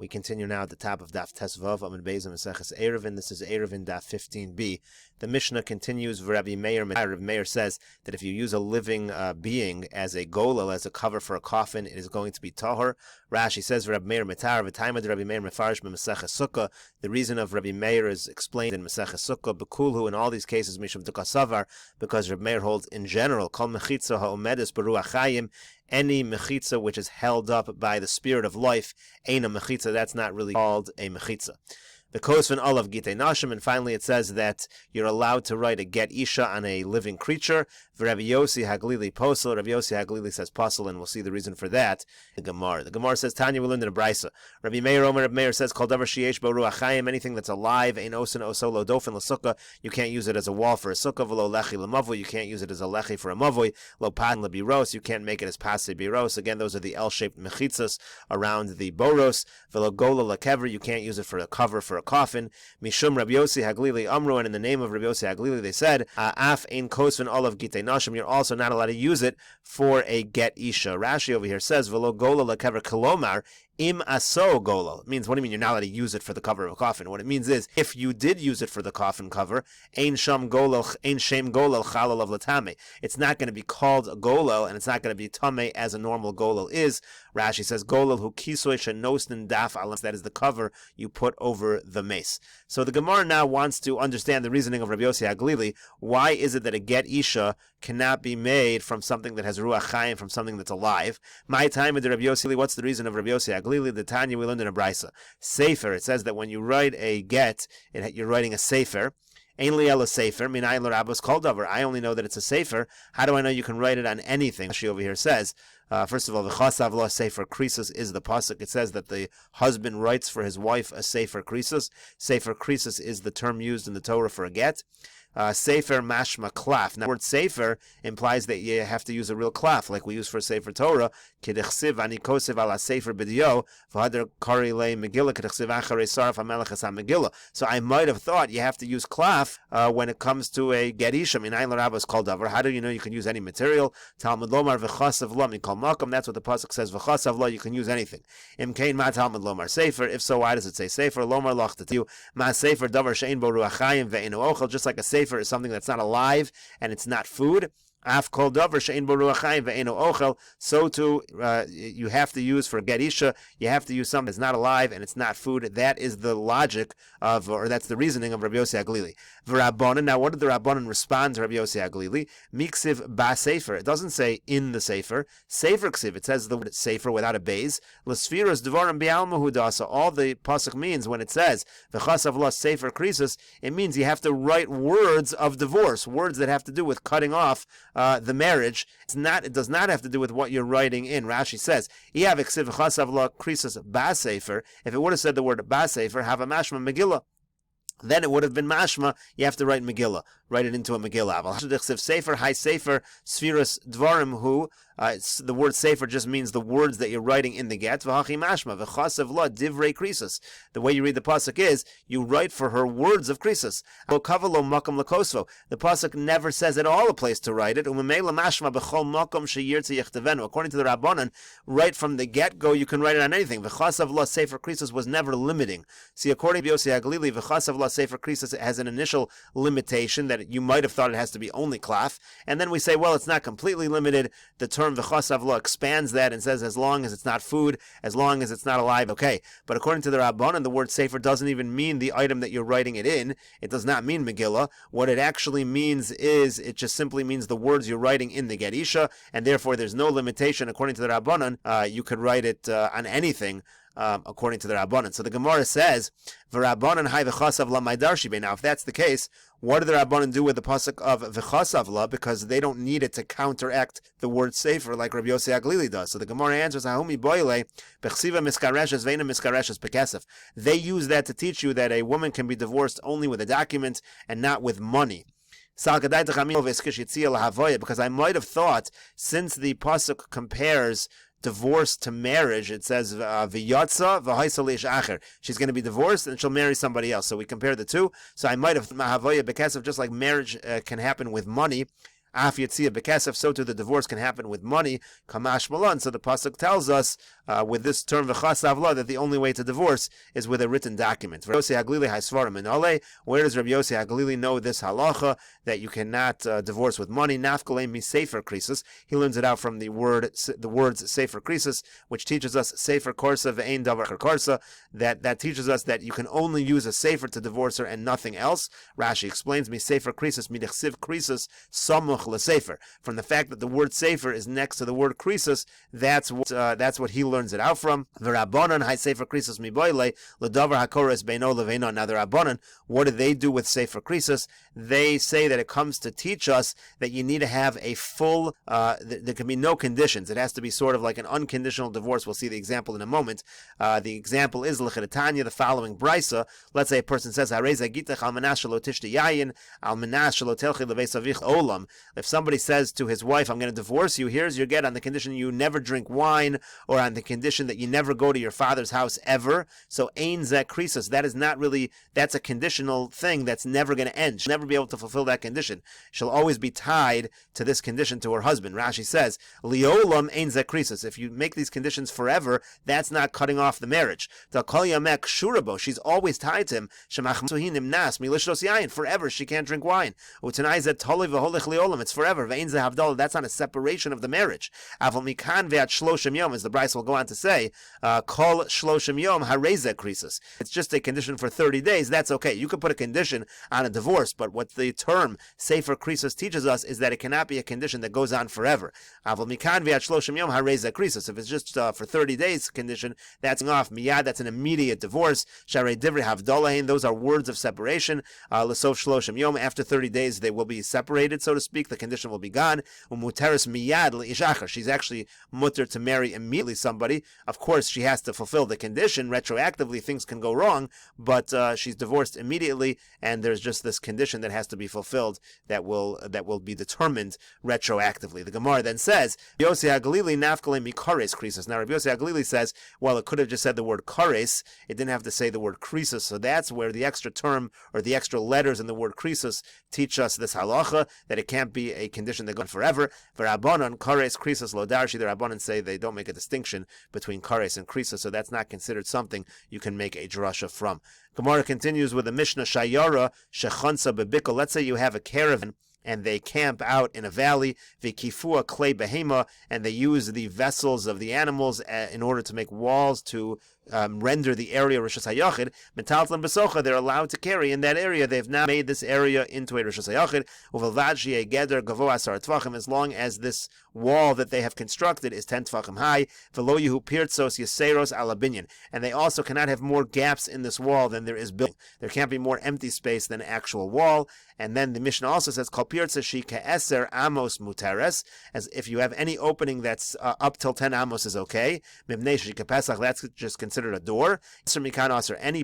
We continue now at the top of Daf Tesvav Amud Beis Meseches Eruvin. This is Eruvin Daf 15b. The Mishnah continues. Rabbi Meir says that if you use a living being as a golel, as a cover for a coffin, it is going to be tahor. Rashi says Rabbi Meir metar v'taimad Rabbi Meir mefarish b'Meseches Sukkah. The reason of Rabbi Meir is explained in Meseches Sukkah. Bekulhu in all these cases mishum tukasavar, because Rabbi Meir holds in general kol mechitza ha'omedes beruach chayim. Any mechitza which is held up by the spirit of life, ain't a mechitza, that's not really called a mechitza. The Kosvin Olav Gitei Nashim, and finally it says that you're allowed to write a get isha on a living creature. Rabbi Yossi Haglili Posel. Rabbi Yossi Haglili says Posel, and we'll see the reason for that. The Gemara says Tanya, we learned in a brisa. Rabbi Meir says Kol davar sheyesh bo ruach chayim, anything that's alive, ein osin osolo dofen l'sukkah, you can't use it as a wall for a sukkah. V'lo lechi l'mavui, you can't use it as a lechi for a mavui. Lo pan l'biros, you can't make it as pase biros. Again, those are the L-shaped mechitzas around the boros. V'lo gola l'kever, you can't use it for a cover for a coffin. Mishum Rabbi Yossi Haglili Amru, and in the name of Rabbi Yossi Haglili they said, Af ein kosvin olav gitei nashim, you're also not allowed to use it for a get isha. Rashi over here says, V'lo gola l'kever kolomar, im aso golal. It means, what do you mean you're not allowed to use it for the cover of a coffin? What it means is, if you did use it for the coffin cover, ein shem golal chalal of latame. It's not going to be called a golal, and it's not going to be tame as a normal golal is. Rashi says, golal hu kisoy shenosnin daf alam. That is the cover you put over the mace. So the Gemara now wants to understand the reasoning of Rabbi Yossi Haglili. Why is it that a get isha cannot be made from something that has ruach chayim, from something that's alive? My time with Rabbi Yossi, what's the reason of Rabbi Yossi Haglili? The Tanya we learned in a brisa. Sefer, it says that when you write a get, you're writing a sefer. Ein li ela sefer, minayin l'rabos kol davar. I only know that it's a sefer. How do I know you can write it on anything? She over here says, first of all, the chasav lo sefer krisus is the pasuk. It says that the husband writes for his wife a sefer krisus. Sefer krisus is the term used in the Torah for a get. Sefer mashma klaf. Now, the word sefer implies that you have to use a real klaf, like we use for Sefer Torah. K'dechsiv ani kosev ala sefer b'diyo v'hader kari le megillah k'dechsiv acharei saraf hamelech es ha-megillah. So I might have thought you have to use klaf when it comes to a get isha. Minayin l'rabos kol davar. How do you know you can use any material? Talmud lomar v'chasav lo mikol makom. That's what the pasuk says. V'chasav lo, you can use anything. Im kein ma Talmud lomar sefer. If so, why does it say sefer? Lomar loch tatiyu ma sefer davar she'ein bo ruach chayim ve'einu ochel. Just like a sefer is something that's not alive and it's not food. Af kol davar she'ein bo ruach chayim ve'einu ochel. So too, you have to use for get isha, you have to use something that's not alive and it's not food. That is the logic of, or that's the reasoning of Rabbi Yossi Haglili. V'Rabbanan. Now, what did the Rabbanan respond to Rabbi Yossi Haglili? Miksiv ba sefer. It doesn't say in the sefer. Sefer ksiv. It says the word sefer without a base. L'sfiros dvarim bi'alma hudasa. All the pasuk means when it says v'chasav lo sefer krisus, it means you have to write words of divorce, words that have to do with cutting off the marriage. It does not have to do with what you're writing in. Rashi says, if it would have said the word ba sefer, have a mashma megillah, then it would have been mashma, you have to write Megillah. Write it into a Megillah. Sefer, high sefer, spheros dvarim hu. The word sefer just means the words that you're writing in the get. V'hachi mashma, v'chasav la divrei krisus. The way you read the pasuk is, you write for her words of krisus. Lo kavalo makam lakosvo. The pasuk never says at all a place to write it. Umemela mashma b'chol makam sheyirtzi yechtevenu. According to the Rabbanan, right from the get-go, you can write it on anything. V'chasav la sefer krisus was never limiting. See, according to Yossi Haglili, v'chasav la sefer krisus has an initial limitation that you might have thought it has to be only klaf, and then we say, well, it's not completely limited. The term v'chasav lo expands that and says as long as it's not food, as long as it's not alive, okay. But according to the Rabbanan, the word sefer doesn't even mean the item that you're writing it in. It does not mean Megillah. What it actually means is, it just simply means the words you're writing in the get isha, and therefore there's no limitation. According to the Rabbanan, you could write it on anything. According to the Rabbanan. So the Gemara says, V'Rabbanan hai v'chasav la maidarshi be. Now, if that's the case, what do the Rabbanan do with the pasuk of v'chasav la? Because they don't need it to counteract the word sefer like Rabbi Yossi Haglili does. So the Gemara answers, Ahumi boile b'chsiva miskareshes ve'ina miskareshes bekesef. They use that to teach you that a woman can be divorced only with a document and not with money. Because I might have thought, since the pasuk compares divorce to marriage, it says v'yatza v'haisa leish acher. She's going to be divorced and she'll marry somebody else. So we compare the two. So I might have mahavoya bekesef, just like marriage can happen with money. Af Yitzia Bekesef, so too the divorce can happen with money, Kamash Malan. So the pasuk tells us with this term V'chas Avla that the only way to divorce is with a written document. Where does Rabbi Yossi HaGlili know this halacha that you cannot divorce with money? Nafkalei mi sefer krisus. He learns it out from the words sefer krisus, which teaches us sefer korsa ve'ein davar korsa. That teaches us that you can only use a sefer to divorce her and nothing else. Rashi explains mi sefer krisus midechsiv krisus samuch lesefer. From the fact that the word sefer is next to the word krisus, that's what he learns it out from. V'rabbanan hay sefer krisus mi boile ledavar hakoros beino leveino. Now the Rabbanan, what do they do with sefer krisus? They say that it comes to teach us that you need to have a full. There can be no conditions. It has to be sort of like an unconditional divorce. We'll see the example in a moment. The example is l'chidetanya, the following brisa. Let's say a person says, if somebody says to his wife, I'm going to divorce you, here's your get on the condition you never drink wine, or on the condition that you never go to your father's house ever. So ein zeh krisus, that is not really, that's a conditional thing that's never going to end. She'll never be able to fulfill that condition. She'll always be tied to this condition to her husband. Rashi says, liolam ein zeh krisus. If you make these conditions forever, that's not cutting off the marriage. She's always tied to him. Forever she can't drink wine. It's forever. That's not a separation of the marriage. As the Bryce will go on to say, it's just a condition for 30 days. That's okay. You could put a condition on a divorce, but what the term sefer krisus teaches us is that it cannot be a condition that goes on forever. If it's just for 30 days condition, that's off. Miyad, that's an immediate divorce. Sharei divrei havdalahin, those are words of separation. L'sof shloshim yom, after 30 days they will be separated, so to speak. The condition will be gone. Umuteres miyad le'ishachar, she's actually mutter to marry immediately somebody. Of course, she has to fulfill the condition. Retroactively, things can go wrong, but she's divorced immediately, and there's just this condition that has to be fulfilled that will be determined retroactively. The Gemara then says, Yossi HaGlili nafkalei mikares krisus. Now, Rabbi Yossi HaGlili says, well, it could have just said the word kares. It didn't have to say the word krisus. So that's where the extra term or the extra letters in the word krisus teach us this halacha, that it can't be a condition that goes on forever. V'rabbanan kares krisus lo darshi. The Rabbanan say they don't make a distinction between kares and krisus, so that's not considered something you can make a drasha from. Gemara continues with the Mishnah Shayara shechansa bebikol. Let's say you have a caravan and they camp out in a valley, v'kifua clay behema, and they use the vessels of the animals in order to make walls to render the area Rishus HaYachid. Metaltlan b'socha, they're allowed to carry in that area. They've now made this area into a Rishus HaYachid. Uvelvad shi'eh geder gavo asar tvachim, as long as this wall that they have constructed is 10 tvachim high. V'lo yehu pirtzos yeseros ala binyan, and they also cannot have more gaps in this wall than there is building. There can't be more empty space than actual wall. And then the Mishnah also says, Kol pirtza shi ke'eser amos muteres, as if you have any opening that's up till 10 amos is okay. Mibnei shi kepesach, that's just considered a door. Any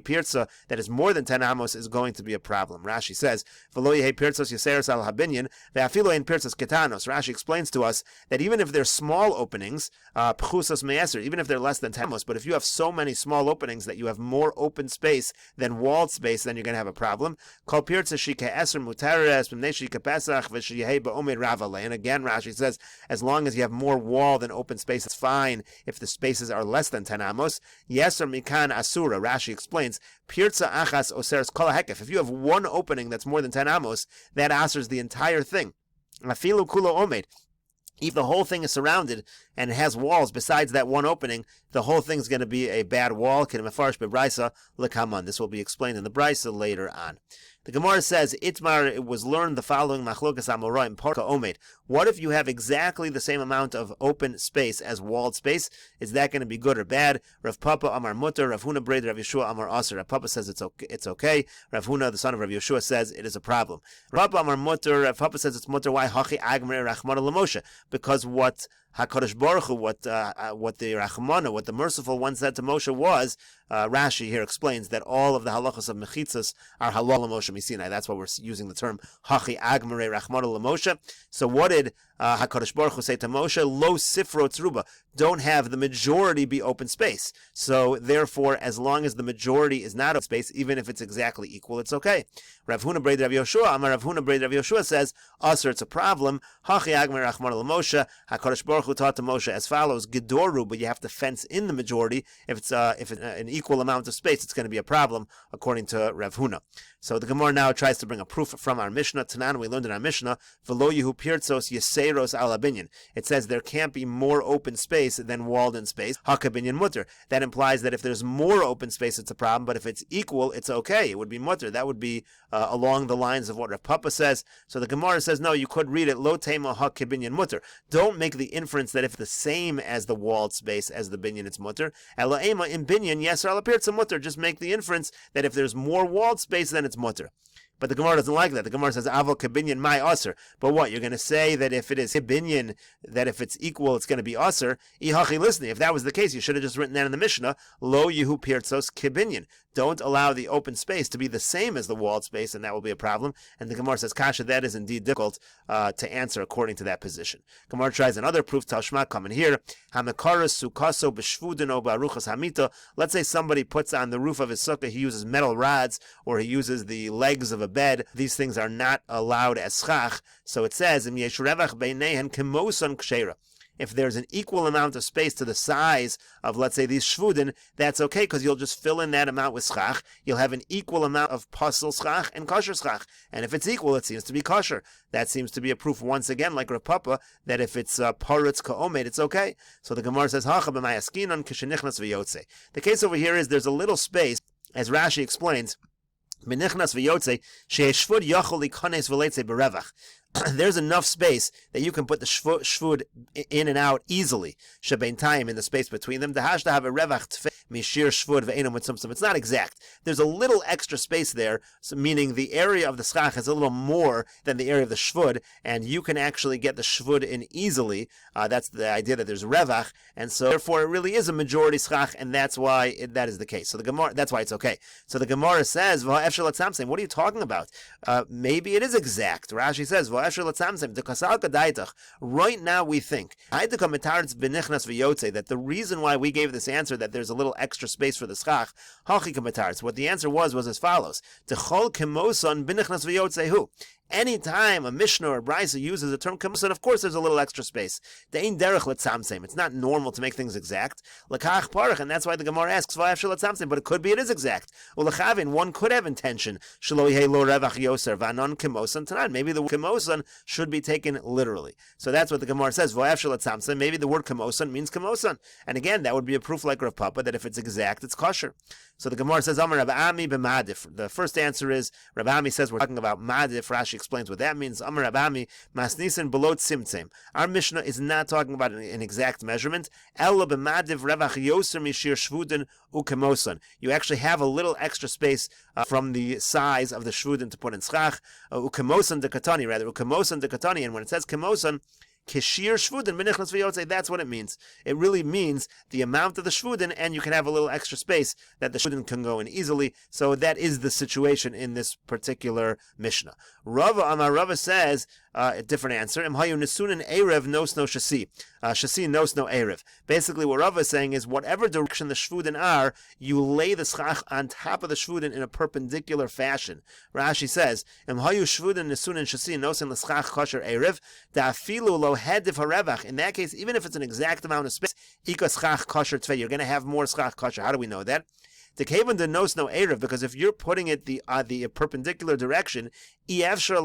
pirtza that is more than 10 amos is going to be a problem. Rashi says, V'lo yehe pirtzos yeseros al habinyan, ve'afilo ein pirtzos ketanos. Rashi explains to us that even if they're small openings, pchusos me'eser, even if they're less than 10 amos, but if you have so many small openings that you have more open space than walled space, then you're going to have a problem. Kol pirtza shi ke'eser mutares, b'mnei shi kepesach, v'shiyehei ba'omer ravale. And again, Rashi says, as long as you have more wall than open space, it's fine if the spaces are less than 10 amos. Yeser mikan asura. Rashi explains, pirza achas oseres kol hekef. If you have one opening that's more than 10 amos, that asers the entire thing. Afilu kulo omed. If the whole thing is surrounded and it has walls besides that one opening, the whole thing is going to be a bad wall. This will be explained in the Brisa later on. The Gemara says, Itmar, it was learned the following, Machlokas Amorah in Parka Omed. What if you have exactly the same amount of open space as walled space? Is that going to be good or bad? Rav Papa Amar Mutter, Rav Huna Breder, Rav Yeshua Amar Aser. Rav Papa says it's okay. Rav Huna, the son of Rav Yeshua, says it is a problem. Rav Papa Amar Mutter, Rav Papa says it's Mutter. Why? Hachi Agmer Rachmana Lamoshe. Because what HaKadosh Baruch Hu, what the Rachmana, what the merciful one said to Moshe was, Rashi here explains that all of the halachas of mechitzas are halal Moshe Misinai. That's why we're using the term Hachi Agmere Rachmana Lamoshe. So what did HaKadosh Baruch Hu say to Moshe, Lo Sifro Tzruba, don't have the majority be open space. So therefore, as long as the majority is not open space, even if it's exactly equal, it's okay. Rav Huna Breid Rav Yoshua, Amar Rav Huna Breid Rav Yoshua says, Asr, it's a problem. Hachi Agmer Rachman al Moshe, HaKadosh Baruch Hu taught to Moshe as follows, Gedoru, but you have to fence in the majority. If it's an equal amount of space, it's going to be a problem, according to Rav Huna. So the Gemara now tries to bring a proof from our Mishnah. Tanan, we learned in our Mishnah, V'lo Yehu Pirtzos Yeseros al Abinyan. It says there can't be more open space than walled-in space. Hakabinyan mutter. That implies that if there's more open space, it's a problem, but if it's equal, it's okay. It would be mutter. That would be along the lines of what Rav Papa says. So the Gemara says, no, you could read it, Lo Tema Hakabinyan mutter. Don't make the inference that if it's the same as the walled space as the binyan, it's mutter. Ela Ema in binyan, Yeser al Pirtza mutter. Just make the inference that if there's more walled space, then it's mutter. But the Gemara doesn't like that. The Gemara says, Avol kabinyan my aser. But what? You're going to say that if it is kabinyan, that if it's equal, it's going to be aser? Ihachi listening. If that was the case, you should have just written that in the Mishnah. Lo yehu pirtzos kabinyan. Don't allow the open space to be the same as the walled space, and that will be a problem. And the Gemara says, Kasha, that is indeed difficult to answer according to that position. Gemara tries another proof. Tashma, come in here. Hamekaras sukaso b'shvudin ba'aruchas hamita. Let's say somebody puts on the roof of his sukkah, he uses metal rods, or he uses the legs of a bed. These things are not allowed as schach. So it says, Im yesh revach beinehen kemosan kshera. If there's an equal amount of space to the size of, let's say, these shvudin, that's okay, because you'll just fill in that amount with schach. You'll have an equal amount of pasul schach and kosher schach. And if it's equal, it seems to be kosher. That seems to be a proof, once again, like Rav Papa, that if it's paritz ka'omed, it's okay. So the Gemara says, Hacha b'mayaskinon k'shenichnas v'yotze. The case over here is there's a little space, as Rashi explains, b'nichnas v'yotze, she'eshvud yachol likones v'leitze b'revach. There's enough space that you can put the shvud in and out easily. Shebein time, in the space between them. The hashta have a revach tfei mishir shvud ve'enum with some. It's not exact. There's a little extra space there, so meaning the area of the schach is a little more than the area of the shvud, and you can actually get the shvud in easily. That's the idea that there's revach, and so therefore it really is a majority schach, and that's why that is the case. So the Gemara, that's why it's okay. So the Gemara says, what are you talking about? Maybe it is exact. Rashi says, right now we think that the reason why we gave this answer, that there's a little extra space for the schach, what the answer was as follows. Anytime a Mishnah or a Brisa uses the term kamusan, of course there's a little extra space. It's not normal to make things exact. And that's why the Gemara asks, but it could be it is exact. One could have intention. Maybe the word kamosan should be taken literally. So that's what the Gemara says. Maybe the word kamosan means kamosan. And again, that would be a proof like Rav Papa that if it's exact, it's kosher. So the Gemara says, Amar Rav Ami b'madif. The first answer is, Rav Ami says we're talking about madif. Rashi explains what that means. Amar Rav Ami, masnisen below tzimtzem. Our Mishnah is not talking about an exact measurement. Ella b'madif revach yoser mishir shvudin ukemosan. You actually have a little extra space from the size of the shvudin to put in schach. Ukemosan de katani, rather. Ukemosan de katani. And when it says kemosan, Kishir shvudin b'nichnas v'yotze, that's what it means. It really means the amount of the shvudin, and you can have a little extra space that the shvudin can go in easily. So that is the situation in this particular Mishnah. Rava says a different answer. Imhayu nesunin erev nos no shasi. Shasi nos no erev. Basically, what Rava is saying is whatever direction the shvudin are, you lay the schach on top of the shvudin in a perpendicular fashion. Rashi says, Imhayu shvudin nesunin shasi nosin l'schach kosher erev da'afilu lo hedif harevach. In that case, even if it's an exact amount of space, ika schach kosher tvei, you're going to have more schach kosher. How do we know that? The kavan de nos no erev, because if you're putting it the perpendicular direction, essentially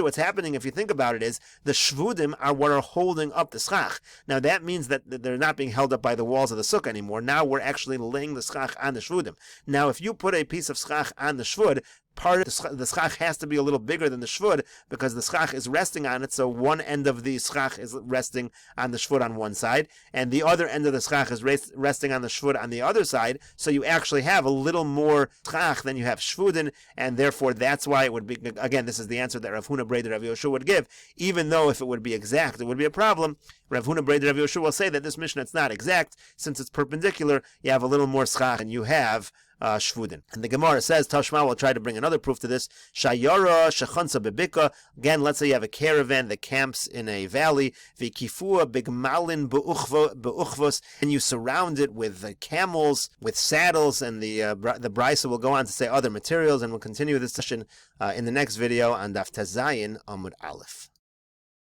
what's happening, if you think about it, is the shvudim are what are holding up the schach. Now that means that they're not being held up by the walls of the sukkah anymore. Now we're actually laying the schach on the shvudim. Now if you put a piece of schach on the shvud, part of the schach has to be a little bigger than the shvud because the schach is resting on it. So one end of the schach is resting on the shvud on one side, and the other end of the schach is resting on the shvud on the other side. So you actually have a little more schach than you have shvudin, and therefore that's why it would be, again, this is the answer that Rav Huna Breid Rav Yoshua would give, even though if it would be exact, it would be a problem. Rav Huna Breid Rav Yoshua will say that this Mishnah, it's not exact, since it's perpendicular, you have a little more schach, and you have shvudin. And the Gemara says, Tashma will try to bring another proof to this. Shayara shechansa bebika. Again, let's say you have a caravan that camps in a valley. V'kifua bigmalin be'uchvos, and you surround it with camels, with saddles, and the Brisa will go on to say other materials, and we'll continue this session in the next video on Daf Tezayin Amud Aleph.